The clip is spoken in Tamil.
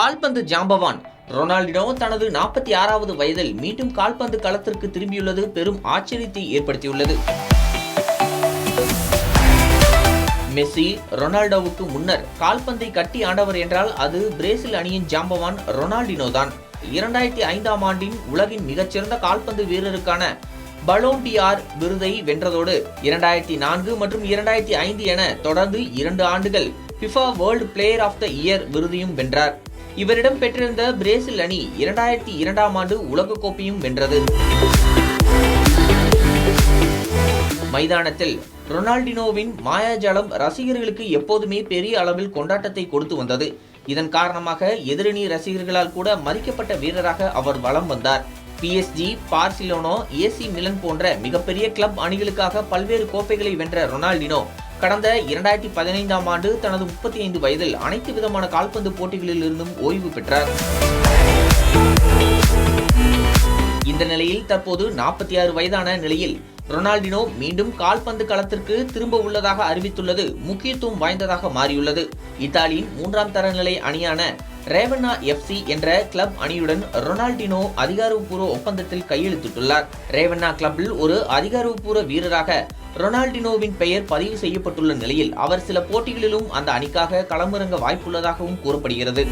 கால்பந்து ஜாம்பவான் ரொனால்டினோ தனது 46வது வயதில் மீண்டும் கால்பந்து களத்திற்கு திரும்பியுள்ளது பெரும் ஆச்சரியத்தை ஏற்படுத்தியுள்ளது. மெஸ்ஸி, ரொனால்டோவுக்கு முன்னர் கால்பந்தை கட்டி ஆண்டவர் என்றால் அது பிரேசில் அணியின் ஜாம்பவான் ரொனால்டினோ தான். 2005ஆம் ஆண்டின் உலகின் மிகச்சிறந்த கால்பந்து வீரருக்கான பலோன் டி'ஆர் விருதை வென்றதோடு 2004 மற்றும் 2005 என தொடர்ந்து 2 ஆண்டுகள் FIFA world player of the year விருதையும் வென்றார். இவரிடம் பெற்றிருந்த பிரேசில் அணி 2002ஆம் ஆண்டு உலகக்கோப்பையும் வென்றது. மைதானத்தில் ரொனால்டினோவின் மாயாஜாலம் ரசிகர்களுக்கு எப்போதுமே பெரிய அளவில் கொண்டாட்டத்தை கொடுத்து வந்தது. இதன் காரணமாக எதிரணி ரசிகர்களால் கூட மதிக்கப்பட்ட வீரராக அவர் வலம் வந்தார். PSG, பார்சிலோனா, AC மிலன் போன்ற மிகப்பெரிய கிளப் அணிகளுக்காக பல்வேறு கோப்பைகளை வென்ற ரொனால்டினோ கடந்த 2015ஆம் ஆண்டு தனது 35 வயதில் அனைத்து விதமான கால்பந்து போட்டிகளில் இருந்தும் ஓய்வு பெற்றார். இந்த நிலையில் தற்போது 46 வயதான நிலையில் ரொனால்டினோ மீண்டும் கால்பந்து களத்திற்கு திரும்ப உள்ளதாக அறிவித்துள்ளது முக்கியத்துவம் வாய்ந்ததாக மாறியுள்ளது. இத்தாலியின் 3ஆம் தர நிலை அணியான ரேவன்னா FC என்ற கிளப் அணியுடன் ரொனால்டினோ அதிகாரப்பூர்வ ஒப்பந்தத்தில் கையெழுத்திட்டுள்ளார். ரேவன்னா கிளப்பில் ஒரு அதிகாரப்பூர்வ வீரராக ரொனால்டினோவின் பெயர் பதிவு செய்யப்பட்டுள்ள நிலையில் அவர் சில போட்டிகளிலும் அந்த அணிக்காக களமிறங்க வாய்ப்புள்ளதாகவும் கூறப்படுகிறது.